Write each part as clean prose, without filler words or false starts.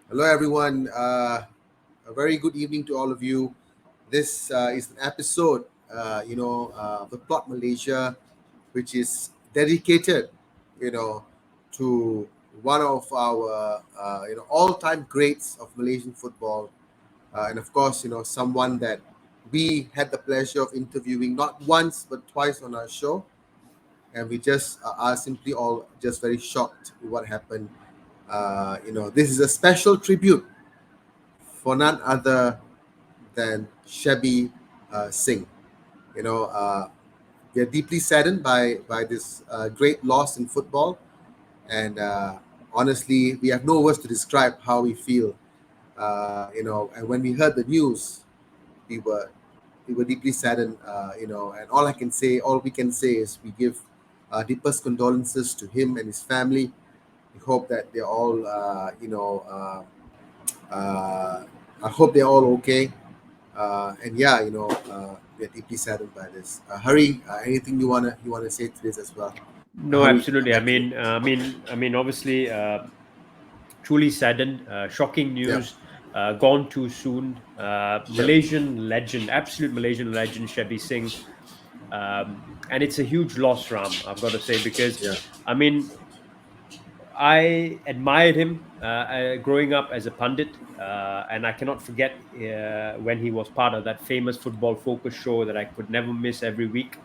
Hello, everyone. A very good evening to all of you. This is an episode, of the Plot Malaysia, which is dedicated, you know, to one of our, all-time greats of Malaysian football, and of course, someone that we had the pleasure of interviewing not once but twice on our show, and we just are simply all just very shocked with what happened. This is a special tribute for none other than Shebby Singh. You know, uh, we are deeply saddened by this great loss in football, and honestly, we have no words to describe how we feel. And when we heard the news, we were we were deeply saddened. And all we can say is we give deepest condolences to him and his family. We hope that they're all, I hope they're all okay. We're deeply saddened by this. Hari, anything you wanna say to this as well? No, Hari, absolutely. I back to you. mean, obviously, truly saddened. Shocking Yeah, news. Gone too soon. yeah, Malaysian legend, absolute Malaysian legend, Shebby Singh. And it's a huge loss, Ram. I've got to say because, yeah, I mean, I admired him growing up as a pundit, and I cannot forget when he was part of that famous football focus show that I could never miss every week,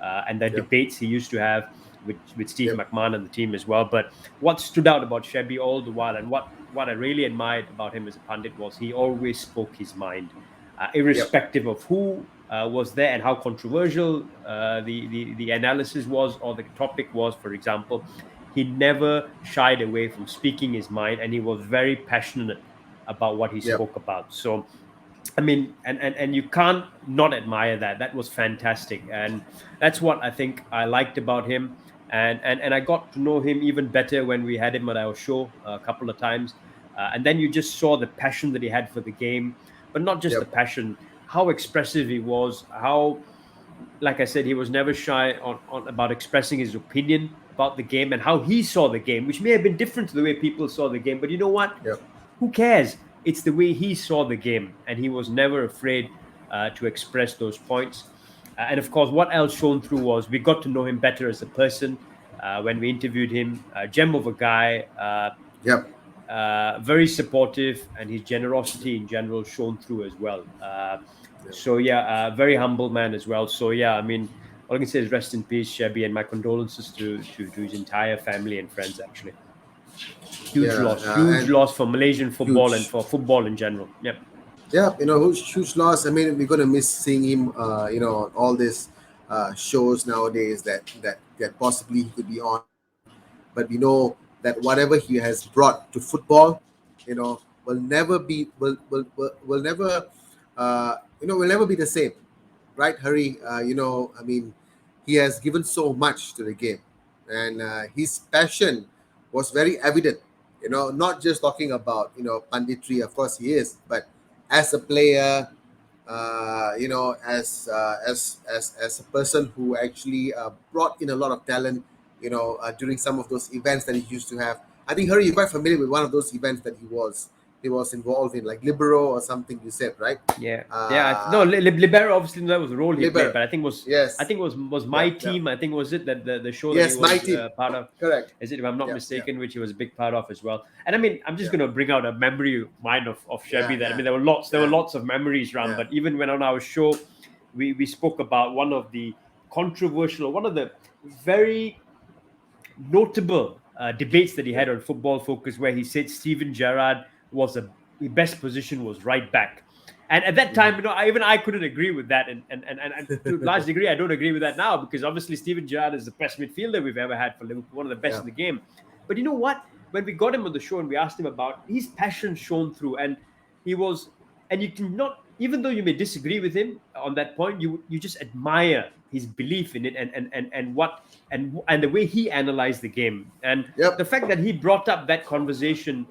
and the yeah, debates he used to have with Steve yeah, McMahon and the team as well. But what stood out about Shebby all the while, and what I really admired about him as a pundit was he always spoke his mind, yeah, irrespective of who was there and how controversial the analysis was or the topic was. For example, he never shied away from speaking his mind, and he was very passionate about what he yeah, spoke about. So I mean, and you can't not admire that. That was fantastic, and that's what I think I liked about him. And I got to know him even better when we had him at our show a couple of times. And then you just saw the passion that he had for the game, but not just yeah, the passion, how expressive he was, how, like I said, he was never shy on about expressing his opinion about the game and how he saw the game, which may have been different to the way people saw the game. But you know what? yeah, Who cares? It's the way he saw the game, and he was never afraid to express those points. And of course, what else shone through was we got to know him better as a person when we interviewed him. Gem of a guy, yeah, very supportive, and his generosity in general shone through as well. yeah. Very humble man as well. So yeah, I mean, all I can say is rest in peace, Shebby, and my condolences to his entire family and friends. Actually, Yeah, huge and loss for Malaysian football and huge. for football in general. Yep. Yeah, huge loss. I mean, we're gonna miss seeing him. On all these shows nowadays that possibly he could be on. But we know that whatever he has brought to football, will never be will never will never be the same, right, Hari? I mean, he has given so much to the game, and his passion was very evident. Not just talking about panditry, of course he is, but as a player, as a person who actually brought in a lot of talent, during some of those events that he used to have. I think, Hari, you're quite familiar with one of those events that he was involved in, like Libero or something. You said, right? Yeah. Yeah. No, Uh, Libero obviously that was the role he played, Liber. but I Yes. think was my Yeah. Yeah. team. I think was it that the show that he Yes, my was team. part of. Correct. Is it, if I'm not Yeah. Yeah. mistaken, which he was a big part of as well. And I mean, I'm just Yeah. going to bring out a memory of mine of Yeah. Shebby. That I Yeah. mean, there were Yeah. lots of memories around. Yeah. But even when on our show, we spoke about one of the controversial, one of the very notable debates that he had on Football Focus, where he said Steven Gerrard was the best position was right back. And at that time, even I couldn't agree with that, and to a large degree, I don't agree with that now because obviously Steven Gerrard is the best midfielder we've ever had for Liverpool, one of the best Yeah. in the game. But you know what? When we got him on the show and we asked him about his passion shone through, and he was, and you cannot, even though you may disagree with him on that point, you just admire his belief in it and the way he analyzed the game, and the Yep. fact that he brought up that conversation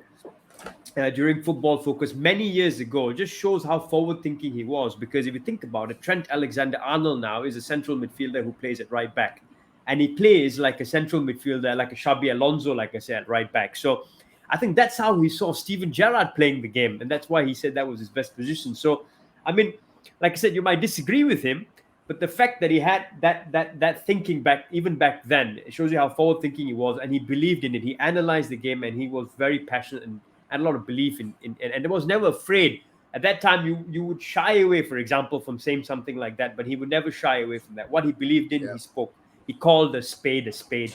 during Football Focus many years ago just shows how forward thinking he was. Because if you think about it, Trent Alexander Arnold now is a central midfielder who plays at right back, and he plays like a central midfielder, like a Xabi Alonso, like I said, at right back. So I think that's how he saw Steven Gerrard playing the game, and that's why he said that was his best position. So, I mean, like I said, you might disagree with him, but the fact that he had that thinking back even back then, it shows you how forward thinking he was, and he believed in it. He analyzed the game, and he was very passionate and had a lot of belief in and he was never afraid. At that time, you would shy away, for example, from saying something like that, but he would never shy away from that. What he believed in, Yeah, he spoke. He called a spade a spade.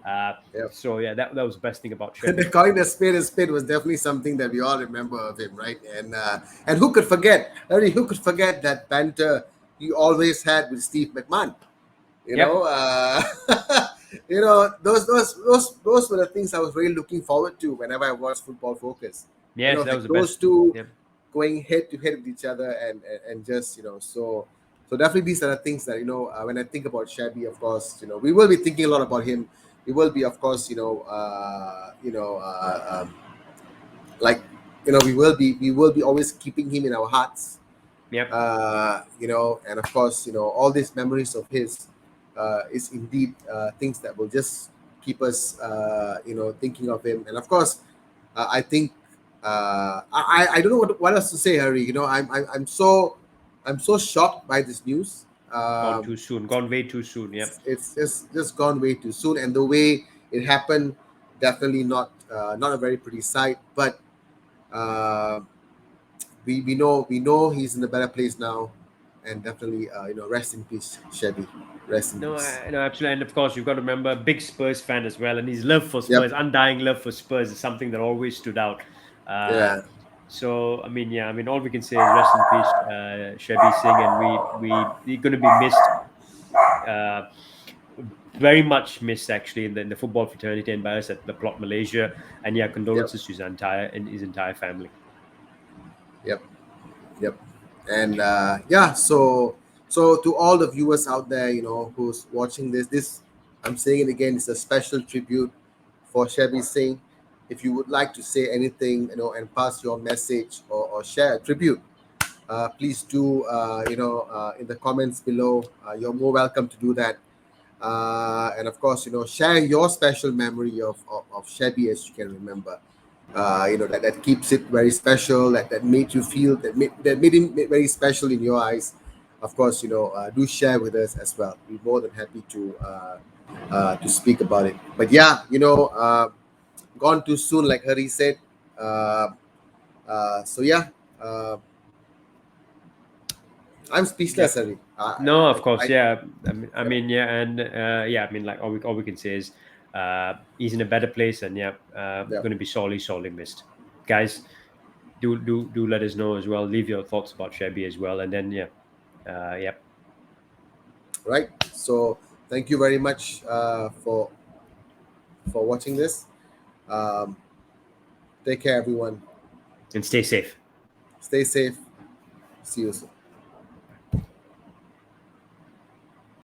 Uh, yeah. so yeah, that was the best thing about The Shebby. calling a spade was definitely something that we all remember of him, right? And who could forget? I mean, who could forget that banter he always had with Steve McMahon? You know, Yep. those were the things I was really looking forward to whenever I watched Football Focus. Yes, that was Like the those best. two Yep. going head to head with each other, and just so definitely these are the things that when I think about Shabby, of course, we will be thinking a lot about him. We will be, of course, like we will be always keeping him in our hearts, Yep. and of course, all these memories of his is indeed things that will just keep us, thinking of him. And of course, I think I don't know what else to say, Harry. I'm so shocked by this news. Gone Um, too soon. Gone way too soon. Yep. it's just gone way too soon, and the way it happened, definitely not a very pretty sight. But uh, we know he's in a better place now, and definitely rest in peace, Chevy. Rest in No, peace. no, absolutely. And of course, you've got to remember, big Spurs fan as well. And his love for Yep. Spurs, undying love for Spurs, is something that always stood out. Uh, Yeah. so, I mean, yeah, I mean, all we can say is rest in peace, Shebby Singh. And we're going to be missed, uh, very much missed, actually, in the football fraternity and by us at the Plot Malaysia. And yeah, Yep. condolences to his entire family. Yep. Yep. And yeah, so to all the viewers out there, who's watching this, I'm saying it again, it's a special tribute for Chevy Singh. If you would like to say anything, and pass your message, or share a tribute, please do, in the comments below. You're more welcome to do that. And of course, share your special memory of Chevy as you can remember. That keeps it very special, that made you feel, that made him very special in your eyes. Of course, do share with us as well. We're more than happy to speak about it. But yeah, gone too soon, like Hari said. Uh, so yeah, uh, I'm speechless, Yep. Hari. No, of I course, yeah. I Yep, mean, yeah, and yeah, I mean, like all we can say is he's in a better place, and yeah, yep. going to be sorely missed, guys. Do let us know as well. Leave your thoughts about Shabby as well, and then yeah, yeah, Right. So thank you very much for watching this. Um, Take care, everyone. and stay safe. Stay safe. See you soon.